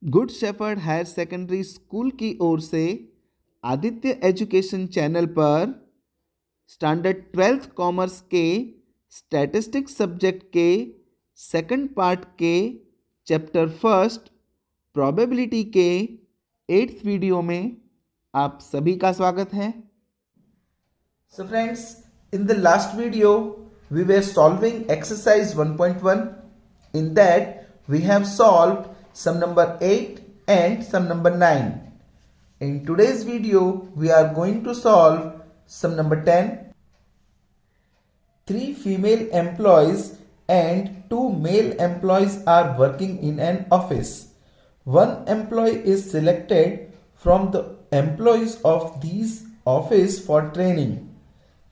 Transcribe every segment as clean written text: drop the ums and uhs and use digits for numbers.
Good shepherd higher secondary school की ओर से आदित्य एजुकेशन चैनल पर स्टैंडर्ड 12th कॉमर्स के स्टैटिस्टिक्स सब्जेक्ट के सेकंड पार्ट के चैप्टर फर्स्ट प्रोबेबिलिटी के 8th वीडियो में आप सभी का स्वागत है। So friends, in the last video we were solving exercise 1.1. In that we have solved sum number 8 and sum number 9. In today's video we are going to solve sum number 10. 3 female employees and 2 male employees are working in an office. One employee is selected from the employees of these office for training.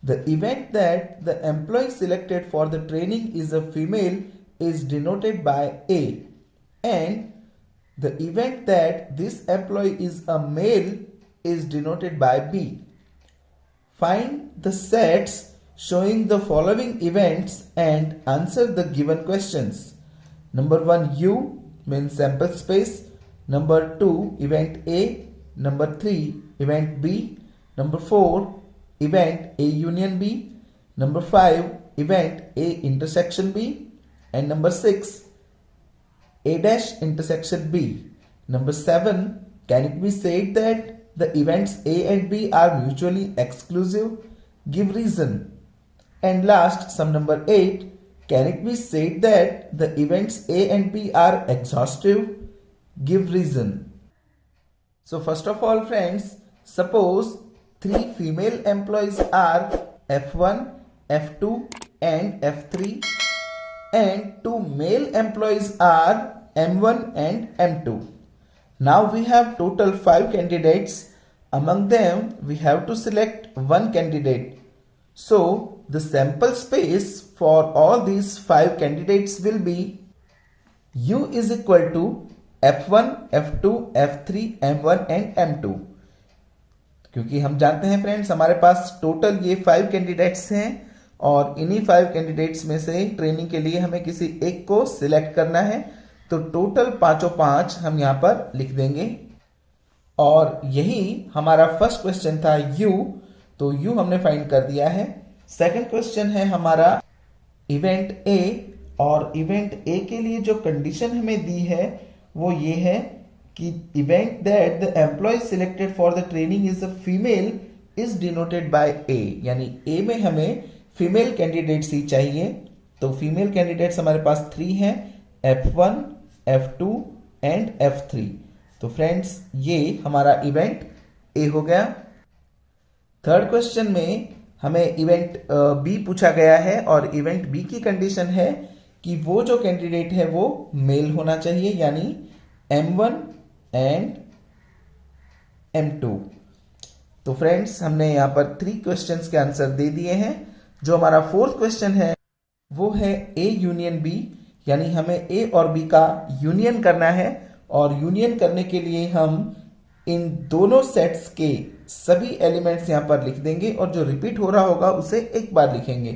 The event that the employee selected for the training is a female is denoted by A, and the event that this employee is a male is denoted by B. Find the sets showing the following events and answer the given questions. Number 1, U means sample space. Number 2, event A. Number 3, event B. Number 4, event A union B. Number 5, event A intersection B. And number 6, A dash intersection B. Number 7, can it be said that the events A and B are mutually exclusive? Give reason. And last, sum number 8, can it be said that the events A and B are exhaustive? Give reason. So first of all friends, suppose 3 female employees are F1, F2 and F3 and 2 male employees are M1 and M2. Now we have total 5 candidates. Among them we have to select one candidate. So the sample space for all these 5 candidates will be U is equal to F1, F2, F3, M1 and M2. क्योंकि हम जानते हैं friends हमारे पास total ये 5 candidates हैं और इन्हीं 5 candidates में से ट्रेनिंग के लिए हमें किसी एक को सिलेक्ट करना है, तो टोटल 5 हम यहाँ पर लिख देंगे। और यही हमारा फर्स्ट क्वेश्चन था U, तो U हमने फाइंड कर दिया है। सेकंड क्वेश्चन है हमारा इवेंट A, और इवेंट A के लिए जो कंडीशन हमें दी है वो ये है कि event that the employ selected for the training is a female is denoted by A, यानी A में हमें फीमेल कैंडिडेट्स ही चाहिए। तो फीमेल कैंडिडेट्स हमारे पास 3 हैं, F1, F2 एंड F3। तो फ्रेंड्स ये हमारा इवेंट A हो गया। थर्ड क्वेश्चन में हमें इवेंट B पूछा गया है और इवेंट B की कंडीशन है कि वो जो कैंडिडेट है वो मेल होना चाहिए, यानी M1 एंड M2। तो फ्रेंड्स हमने यहाँ पर 3 क्वेश्चंस के आंसर दे दिए हैं। जो हमारा फोर्थ क्वेश्चन है वो है A यूनियन B, यानी हमें A और B का यूनियन करना है, और यूनियन करने के लिए हम इन दोनों सेट्स के सभी एलिमेंट्स यहाँ पर लिख देंगे और जो रिपीट हो रहा होगा उसे एक बार लिखेंगे।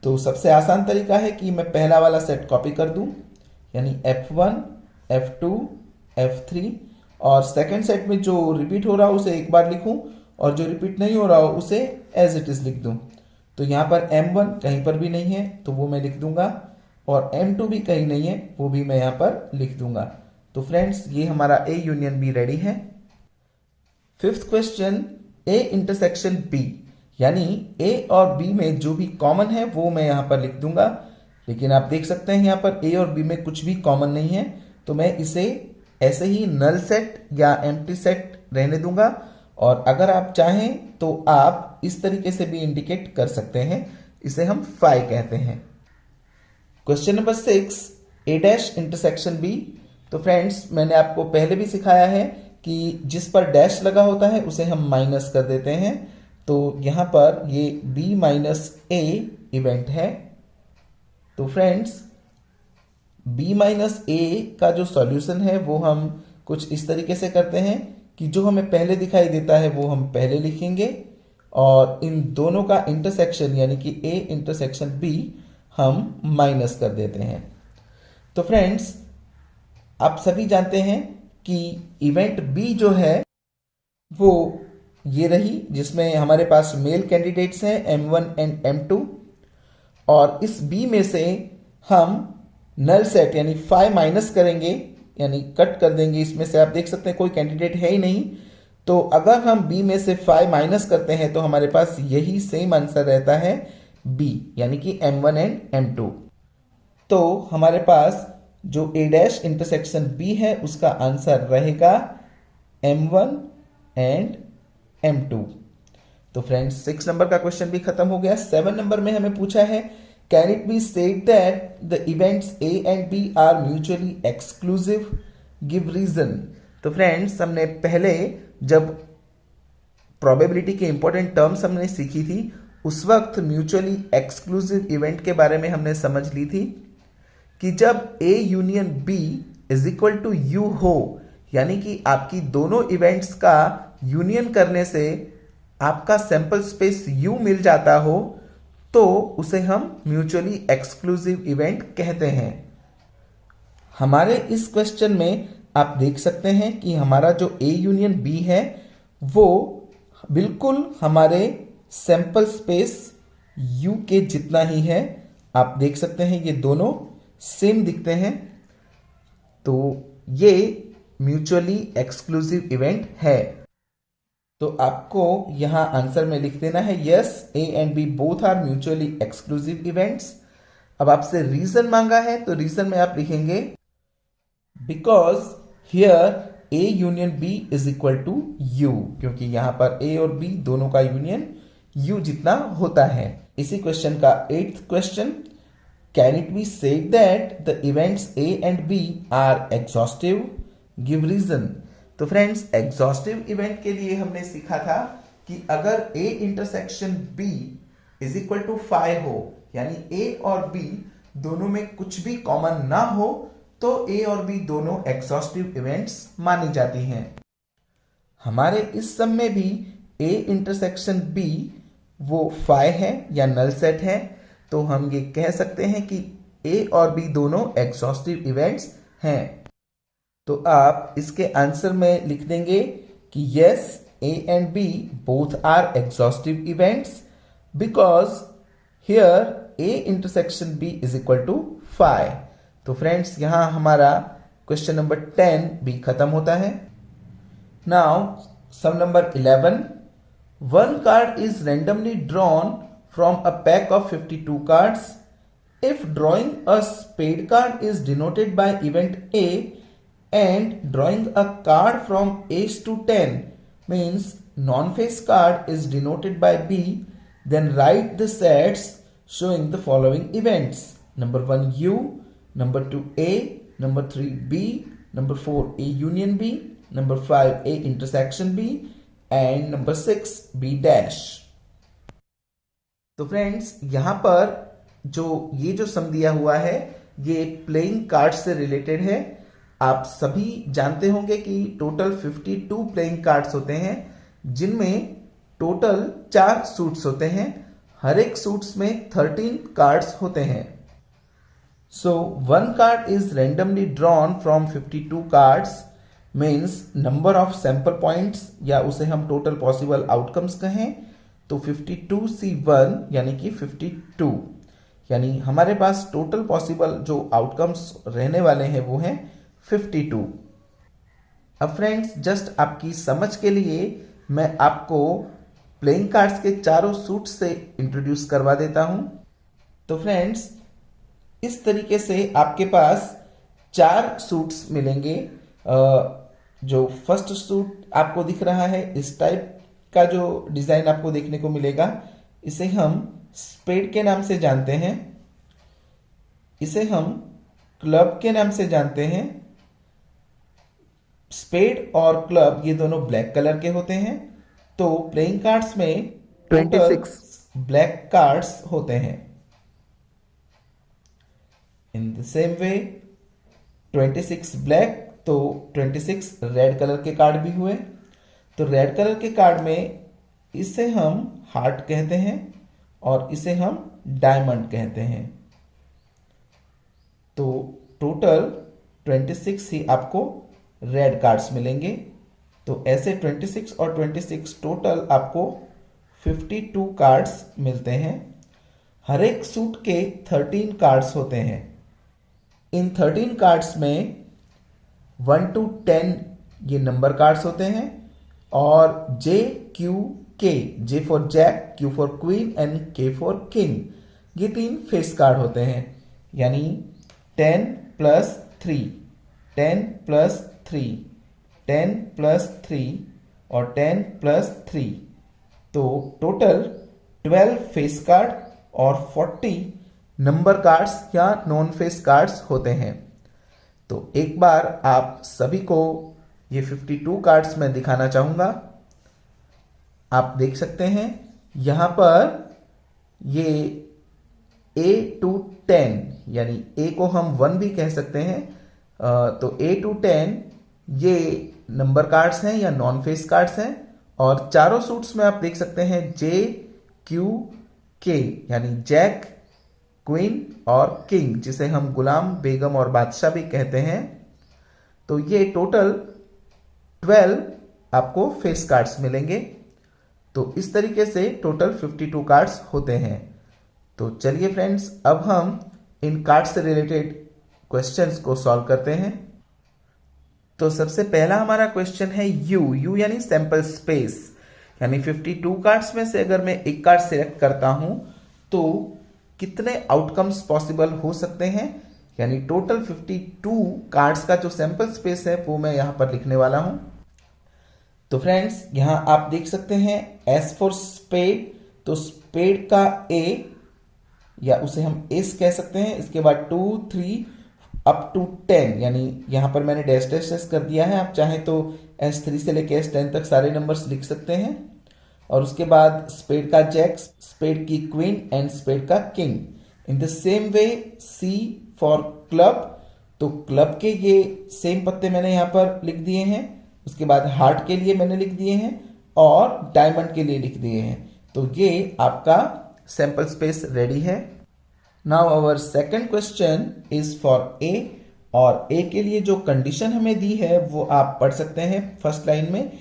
तो सबसे आसान तरीका है कि मैं पहला वाला सेट कॉपी कर दूं, यानी F1, F2, F3, और सेकंड सेट में जो रिपीट हो रहा हो उसे एक बार लिखूं और जो रिपीट नहीं हो रहा हो उसे एज इट इज लिख दूं। तो यहाँ पर M1 कहीं पर भी नहीं है तो वो मैं लिख दूंगा, और M2 भी कहीं नहीं है वो भी मैं यहाँ पर लिख दूंगा। तो फ्रेंड्स ये हमारा A यूनियन B रेडी है। Fifth question A intersection B, यानी A और B में जो भी कॉमन है वो मैं यहाँ पर लिख दूंगा, लेकिन आप देख सकते हैं यहाँ पर A और B में कुछ भी कॉमन नहीं है, तो मैं इसे ऐसे ही नल सेट या एम्प्टी सेट रहने दूंगा। और अगर आप चाहें तो आप इस तरीके से भी इंडिकेट कर सकते हैं, इसे हम फाई कहते हैं। Question number 6, A dash intersection B। तो फ्रेंड्स मैंने आपको पहले भी सिखाया है कि जिस पर डैश लगा होता है उसे हम माइनस कर देते हैं। तो यहां पर ये B माइनस A इवेंट है। तो फ्रेंड्स B माइनस A का जो सॉल्यूशन है वो हम कुछ इस तरीके से करते हैं कि जो हमें पहले दिखाई देता है वो हम पहले लिखेंगे, और इन दोनों का इंटरसेक्शन यानी कि A इंटरसेक्शन B हम माइनस कर देते हैं। तो फ्रेंड्स आप सभी जानते हैं कि इवेंट बी जो है वो ये रही, जिसमें हमारे पास मेल कैंडिडेट्स हैं M1 एंड M2, और इस बी में से हम नल सेट यानी 5 माइनस करेंगे, यानी कट कर देंगे। इसमें से आप देख सकते हैं कोई कैंडिडेट है ही नहीं, तो अगर हम बी में से 5 माइनस करते हैं तो हमारे पास यही सेम आंसर रहता है बी, यानी कि M1 एंड M2। तो हमारे पास जो ए डैश इंटरसेक्शन बी है उसका आंसर रहेगा M1 एंड M2। तो फ्रेंड्स 6 नंबर का क्वेश्चन भी खत्म हो गया। 7 नंबर में हमें पूछा है can it be said that the events A and B are mutually exclusive, give reason. तो फ्रेंड्स हमने पहले जब प्रोबेबिलिटी के इंपॉर्टेंट टर्म्स हमने सीखी थी उस वक्त म्यूचुअली एक्सक्लूसिव इवेंट के बारे में हमने समझ ली थी कि जब A union B is equal to U हो, यानी कि आपकी दोनों इवेंट्स का यूनियन करने से आपका सैंपल स्पेस यू मिल जाता हो, तो उसे हम म्यूचुअली एक्सक्लूसिव इवेंट कहते हैं। हमारे इस क्वेश्चन में आप देख सकते हैं कि हमारा जो ए यूनियन बी है वो बिल्कुल हमारे सैंपल स्पेस यू के जितना ही है। आप देख सकते हैं ये दोनों सेम दिखते हैं, तो ये म्यूचुअली एक्सक्लूसिव इवेंट है। तो आपको यहां आंसर में लिख देना है yes, A and B both are mutually exclusive events. अब आपसे रीजन मांगा है, तो रीजन में आप लिखेंगे because here A union B is equal to U, क्योंकि यहां पर ए और बी दोनों का यूनियन यू जितना होता है। इसी क्वेश्चन का 8th question, can it be said that the events A and B are exhaustive, give reason. तो फ्रेंड्स एग्जॉस्टिव इवेंट के लिए हमने सीखा था कि अगर A intersection B is equal to 5 हो, यानी ए और बी दोनों में कुछ भी कॉमन ना हो, तो ए और बी दोनों एग्जॉस्टिव इवेंट्स मानी जाती हैं। हमारे इस सम में भी ए इंटरसेक्शन बी वो 5 है या नल सेट है, तो हम ये कह सकते हैं कि ए और बी दोनों एग्जॉस्टिव इवेंट्स हैं। तो आप इसके आंसर में लिख देंगे कि yes, A and B both are exhaustive events because here A intersection B is equal to 5। तो फ्रेंड्स यहां हमारा क्वेश्चन नंबर 10 भी खत्म होता है। Now sum number 11, one card is randomly drawn from a pack of 52 cards. If drawing a spade card is denoted by event A and drawing a card from ace to 10 means non-face card is denoted by B, then write the sets showing the following events. Number 1 U, number 2 A, number 3 B, number 4 A union B, number 5 A intersection B and number 6 B dash. तो friends यहां पर ये जो सम दिया हुआ है ये playing card से रिलेटेड है। आप सभी जानते होंगे कि टोटल 52 प्लेइंग कार्ड्स होते हैं, जिनमें टोटल 4 सूट्स होते हैं। हर एक सूट्स में 13 कार्ड्स होते हैं। So one card is randomly drawn from 52 cards means number of sample points, या उसे हम टोटल पॉसिबल आउटकम्स कहें तो 52C1 यानी कि 52, यानी हमारे पास टोटल पॉसिबल जो आउटकम्स रहने वाले हैं वो हैं 52। अब फ्रेंड्स जस्ट आपकी समझ के लिए मैं आपको प्लेइंग कार्ड्स के चारों सूट से इंट्रोड्यूस करवा देता हूं। तो फ्रेंड्स इस तरीके से आपके पास 4 सूट्स मिलेंगे। जो फर्स्ट सूट आपको दिख रहा है, इस टाइप का जो डिजाइन आपको देखने को मिलेगा, इसे हम स्पेड के नाम से जानते हैं। इसे हम क्लब के नाम से जानते हैं। स्पेड और क्लब ये दोनों ब्लैक कलर के होते हैं। तो प्लेइंग कार्ड्स में 26 ब्लैक कार्ड्स होते हैं। In the same way 26 black, तो 26 रेड कलर के कार्ड भी हुए। तो रेड कलर के कार्ड में इसे हम हार्ट कहते हैं और इसे हम डायमंड कहते हैं। तो टोटल 26 ही आपको रेड कार्ड्स मिलेंगे। तो ऐसे 26 और 26 टोटल आपको 52 कार्ड्स मिलते हैं। हर एक सूट के 13 कार्ड्स होते हैं। इन 13 कार्ड्स में 1 to 10 ये नंबर कार्ड्स होते हैं और J, Q, K, J for jack, Q for queen and K for king ये 3 फेस कार्ड होते हैं। यानी 10 प्लस 3, 10 प्लस 3, 10 प्लस 3 और 10 प्लस 3, तो टोटल 12 फेस कार्ड और 40 नंबर कार्ड्स या नॉन फेस कार्ड्स होते हैं। तो एक बार आप सभी को ये 52 कार्ड्स मैं दिखाना चाहूंगा। आप देख सकते हैं यहां पर ये A to 10 यानी A को हम 1 भी कह सकते हैं। तो A to 10 ये नंबर कार्ड्स हैं या नॉन फेस कार्ड्स हैं। और चारों सूट्स में आप देख सकते हैं J, Q, K यानी जैक, क्वीन और किंग जिसे हम गुलाम, बेगम और बादशाह भी कहते हैं। तो ये टोटल 12 आपको फेस कार्ड्स मिलेंगे। तो इस तरीके से टोटल 52 कार्ड्स होते हैं। तो चलिए फ्रेंड्स, अब हम इन कार्ड से रिलेटेड क्वेश्चंस को सॉल्व करते हैं। तो सबसे पहला हमारा क्वेश्चन है यू यानी सैंपल स्पेस। यानी 52 कार्ड्स में से अगर मैं एक कार्ड सिलेक्ट करता हूं तो कितने आउटकम्स पॉसिबल हो सकते हैं। यानी टोटल 52 कार्ड्स का जो सैंपल स्पेस है वो मैं यहां पर लिखने वाला हूं। तो फ्रेंड्स यहां आप देख सकते हैं एस फॉर स्पेड, तो स्पेड का ए या उसे हम एस कह सकते हैं। इसके बाद 2, 3 अप टू 10 यानी यहां पर मैंने डैश डैश डैश कर दिया है। आप चाहें तो S3 से लेकर S10 तक सारे नंबर्स लिख सकते हैं। और उसके बाद स्पेड का जैक, स्पेड की क्वीन एंड स्पेड का king. In the same way C for club, तो क्लब के ये सेम पत्ते मैंने यहां पर लिख दिए हैं। उसके बाद हार्ट के लिए मैंने लिख दिए हैं और डायमंड के लिए लिख दिए हैं। तो ये आपका सैंपल स्पेस रेडी है। Now our second question is for A, और ए के लिए जो कंडीशन हमें दी है वो आप पढ़ सकते हैं फर्स्ट लाइन में।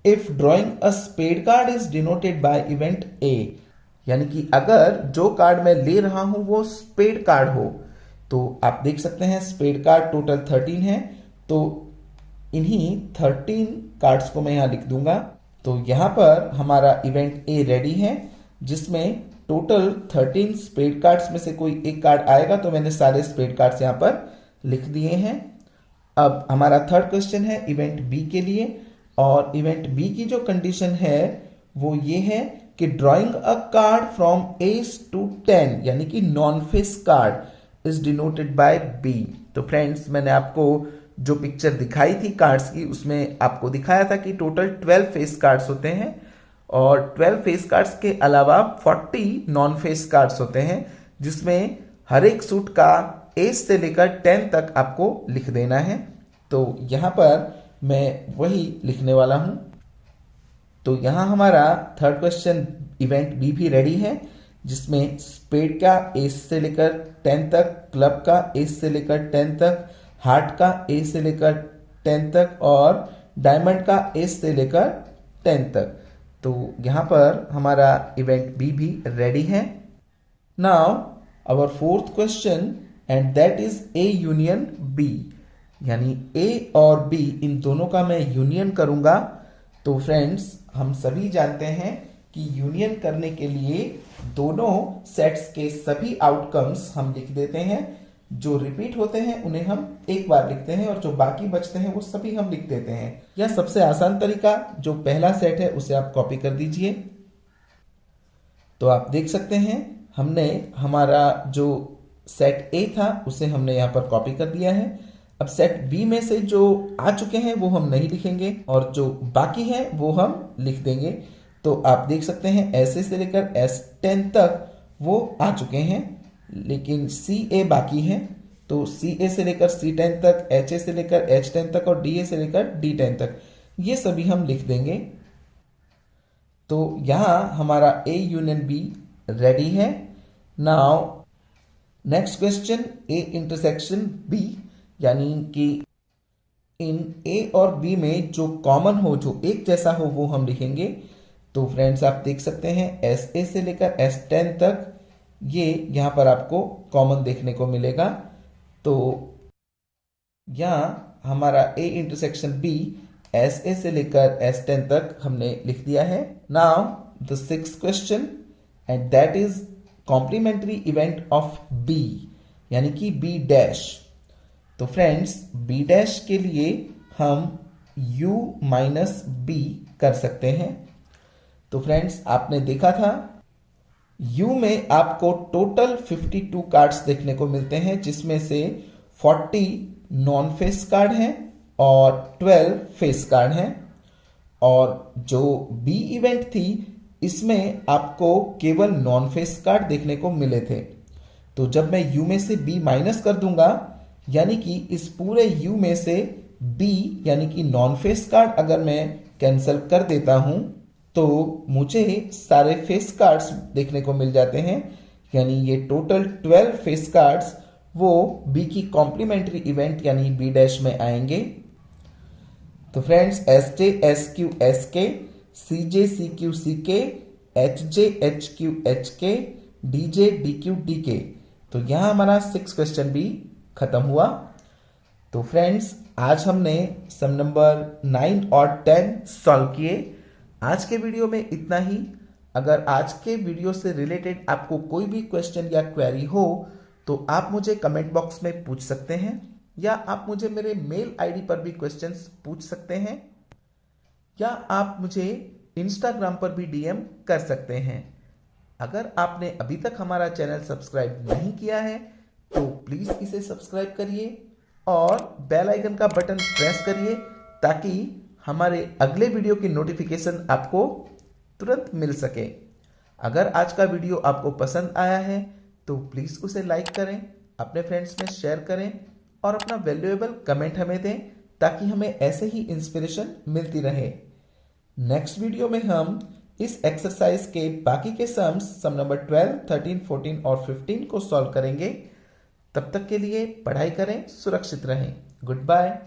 If drawing a spade card is denoted by event A, यानी कि अगर जो कार्ड मैं ले रहा हूं वो स्पेड कार्ड हो। तो आप देख सकते हैं स्पेड कार्ड टोटल 13 है। तो इन्हीं 13 कार्ड्स को मैं यहां लिख दूंगा। तो यहां पर हमारा इवेंट ए रेडी है जिसमें टोटल 13 स्पेड कार्ड्स में से कोई एक कार्ड आएगा। तो मैंने सारे स्पेड कार्ड्स यहां पर लिख दिए हैं। अब हमारा थर्ड क्वेश्चन है इवेंट बी के लिए, और इवेंट बी की जो कंडीशन है वो ये है कि drawing a card from ace to 10 यानी कि non face card is denoted by B. तो फ्रेंड्स मैंने आपको जो पिक्चर दिखाई थी कार्ड्स की उसमें आपको दिखाया था कि टोटल 12 फेस कार्ड्स होते हैं और 12 फेस कार्ड्स के अलावा 40 नॉन फेस कार्ड्स होते हैं जिसमें हर एक सूट का एस से लेकर 10 तक आपको लिख देना है। तो यहां पर मैं वही लिखने वाला हूं। तो यहां हमारा थर्ड क्वेश्चन इवेंट बी भी रेडी है जिसमें स्पेड का एस से लेकर 10 तक, क्लब का एस से लेकर 10 तक, हार्ट का एस से लेकर 10 तक और डायमंड का एस से लेकर 10 तक। तो यहां पर हमारा इवेंट बी भी रेडी है। Now our fourth question and that is A union B, यानी ए और बी इन दोनों का मैं यूनियन करूंगा। तो फ्रेंड्स हम सभी जानते हैं कि यूनियन करने के लिए दोनों सेट्स के सभी आउटकम्स हम लिख देते हैं। जो रिपीट होते हैं उन्हें हम एक बार लिखते हैं और जो बाकी बचते हैं वो सभी हम लिख देते हैं। यह सबसे आसान तरीका, जो पहला सेट है उसे आप कॉपी कर दीजिए। तो आप देख सकते हैं हमने हमारा जो सेट ए था उसे हमने यहां पर कॉपी कर दिया है। अब सेट बी में से जो आ चुके हैं वो हम नहीं लिखेंगे और जो बाकी है वो हम लिख देंगे। तो आप देख सकते हैं ऐसे से लेकर S10 तक वो आ चुके हैं, लेकिन सी ए बाकी है। तो सी ए से लेकर C10 तक, एच ए से लेकर H10 तक और डी ए से लेकर D10 तक ये सभी हम लिख देंगे। तो यहां हमारा ए यूनियन बी रेडी है। Now next question A intersection B, यानी कि इन ए और बी में जो कॉमन हो, जो एक जैसा हो, वो हम लिखेंगे। तो फ्रेंड्स आप देख सकते हैं एस ए से लेकर S10 तक ये यहाँ पर आपको कॉमन देखने को मिलेगा। तो यहाँ हमारा A intersection B S A से लेकर S10 तक हमने लिख दिया है। Now the sixth question and that is complementary event of B, यानी कि बी डैश। तो फ्रेंड्स बी डैश के लिए हम u माइनस बी कर सकते हैं। तो फ्रेंड्स आपने देखा था u में आपको टोटल 52 कार्ड्स देखने को मिलते हैं, जिसमें से 40 नॉन फेस कार्ड हैं और 12 फेस कार्ड हैं। और जो बी इवेंट थी इसमें आपको केवल नॉन फेस कार्ड देखने को मिले थे। तो जब मैं u में से b माइनस कर दूंगा, यानी कि इस पूरे u में से b यानी कि नॉन फेस कार्ड अगर मैं कैंसिल कर देता हूं तो मुझे सारे फेस कार्ड्स देखने को मिल जाते हैं, यानी ये टोटल 12 फेस कार्ड्स वो b की कॉम्प्लीमेंट्री इवेंट यानी b डैश में आएंगे। तो friends S J S Q S K, C J C Q C K, H J H Q H K, D J D Q D K. तो यहां हमारा 6 question भी खत्म हुआ। तो फ्रेंड्स आज हमने सम नंबर 9 और 10 सॉल्व किए। आज के वीडियो में इतना ही। अगर आज के वीडियो से रिलेटेड आपको कोई भी क्वेश्चन या क्वेरी हो तो आप मुझे कमेंट बॉक्स में पूछ सकते हैं, या आप मुझे मेरे मेल आईडी पर भी क्वेश्चंस पूछ सकते हैं, या आप मुझे इंस्टाग्राम पर भी डीएम कर सकते हैं। अगर आपने अभी तक हमारा चैनल सब्सक्राइब नहीं किया है तो प्लीज इसे सब्सक्राइब करिए और बेल आइकन का बटन प्रेस करिए, ताकि हमारे अगले वीडियो की नोटिफिकेशन आपको तुरंत मिल सके। अगर आज का वीडियो आपको पसंद आया है तो प्लीज उसे लाइक करें, अपने फ्रेंड्स में शेयर करें और अपना वैल्यूएबल कमेंट हमें दें, ताकि हमें ऐसे ही इंस्पिरेशन मिलती रहे। नेक्स्ट वीडियो में हम इस एक्सरसाइज के बाकी के सम्स, सम नंबर 12, 13, 14 और 15 को सॉल्व करेंगे। तब तक के लिए पढ़ाई करें, सुरक्षित रहें। Good bye.